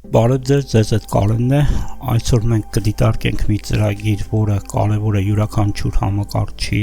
Բարև ձեզ այդ Կարենն է, այսօր մենք կդիտարկենք մի ծրագիր, որը կարևոր է յուրաքանչյուր համակարգչի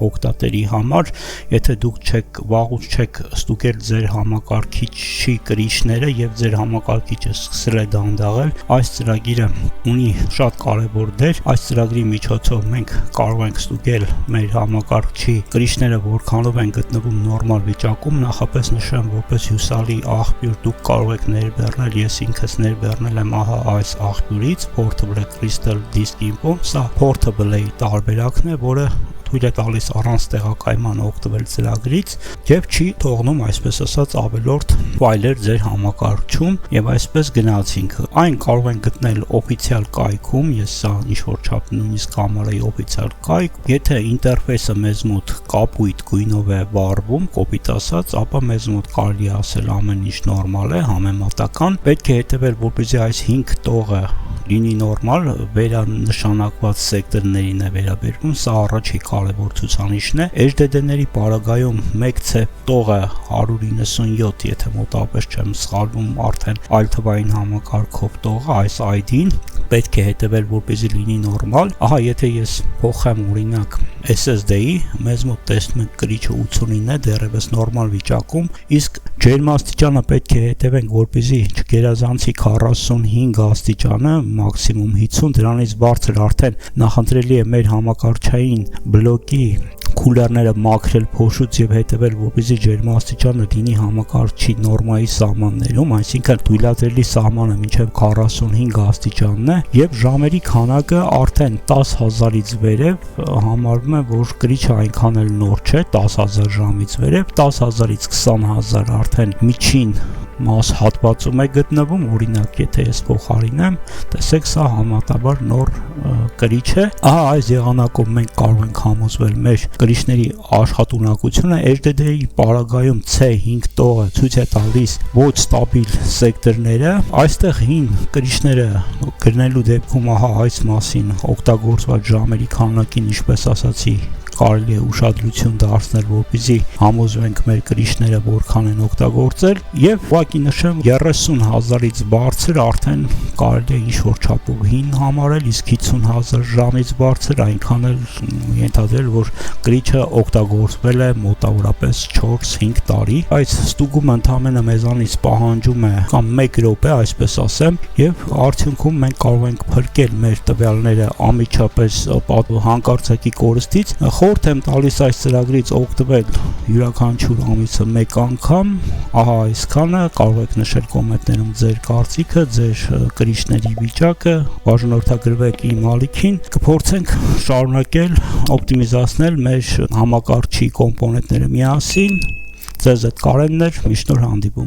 օգտատերի համար, եթե դուք վաղուց չեք ստուգել ձեր համակարգիչի կրիչները եւ ձեր համակարգիչը սկսել է դանդաղել, այս ծրագիրը ունի շատ կարևոր դեր, այս ծրագրի միջոցով մենք կարող ենք ստուգել մեր համակարգչի կրիչները որքանով են գտնվում նորմալ վիճակում, նախապես նշեմ, որպես հուսալի աղբյուր դուք կարող եք ներբեռնել, ես ինքս ներբեռնել եմ այս աղբյուրից, Portable Crystal Disk Info, սա Portable-ի տարբերակն է, որը թույլ է տալիս առանց տեղակայման օգտվել ծրագրից եւ չի թողնում, այսպես ասած, ավելորդ ֆայլեր ձեր համակարգչում եւ այսպես գնացինք։ Այն կարող են գտնել օֆիցիալ կայքում, ես սա ինչ-որ չափ նույնիսկ համարեի օֆիցիալ կայք, եթե ինտերֆեյսը մեզ մոտ կապույտ գույնով է վառվում, կոպիտ ասած, ապա մեզ մոտ կարելի է ասել ամեն ինչ նորմալ է, համեմատական, պետք է հետեւել, որպեսզի այս 5 տողը լինի նորմալ, վերանշանակված սեկտորներին է վերաբերվում, սա առաջի կարևոր ցուցանիշն է։ HDD-ների պարագայում 1C տողը 197, եթե մոտավորապես չեմ սխալվում, արդեն այլ թվային համակարգով տողը, այս ID-ին պետք է հետևել, որպեսզի լինի նորմալ։ Ահա, եթե ես փոխեմ օրինակ SSD-ի, մեզ մոտ տեսնում ենք կրիչը 89 է, դեռևս նորմալ վիճակում, իսկ ջերմաստիճանը պետք է հետևենք, որպեսզի չգերազանցի 45 աստիճանը, մաքսիմում 50, դրանից բարձր արդեն նախընտրելի է մեր համակարգչային բլոկի քուլերները մաքրել փոշուց եւ հետեւել, որպեսզի ջերմաստիճանը լինի համակարգչի նորմայի սահմաններում, այսինքն թույլատրելի սահմանը մինչեւ 45 աստիճանն է եւ ժամերի քանակը արդեն 10000-ից վերև համարվում է, որ կրիչը այնքան էլ նոր չէ, 10000 ժամից վերև, 10000-ից 20000 արդեն միջին մաս հատվածում է գտնվում, օրինակ եթե ես փոխարինեմ, տեսեք սա համատաբար նոր կրիչ է։ Ահա այս եղանակով մենք կարող ենք համոզվել մեր կրիչների աշխատունակությունը, HDD-ի պարագայում C5 տողը ցույց է տալիս ոչ ստաբիլ սեկտորները, այստեղ հին կրիչները գրնելու դեպքում ահա այս մասին օգտագործված ժամերի քանակին, ինչպես ասացի, կարելի է ուշադրություն դարձնել, որպեսզի համոզվենք մեր կրիչները որքան են օգտագործել եւ ուղղակի նշեմ 30000-ից բարձր արդեն կարելի է ինչ-որ չափով հին համարել, իսկ 50000 ժամից բարձր այնքան էլ ենթադրել, որ կրիչը օգտագործվել է մոտավորապես 4-5 տարի։ Այս ստուգումը ընդհանրապես մեզանից պահանջում է կամ 1 րոպե, այսպես ասեմ, եւ արդյունքում մենք կարող ենք փրկել մեր տվյալները անմիջապես հանկարծակի կորստից։ Խորհուրդ եմ տալիս այս ծրագրից օգտվել յուրաքանչյուր ամիսը 1 անգամ, ահա այսքանը, կարող եք նշել կոմենտներում ձեր կարծիքը, ձեր կրիչների վիճակը, բաժանորդագրվեք իմ ալիքին, կփորձենք շարունակել օպտիմիզացնել մեր համակարգչի կոմպոնենտները միասին։ Ձեզ հետ Կարենն էր, միշտ նոր հանդիպում։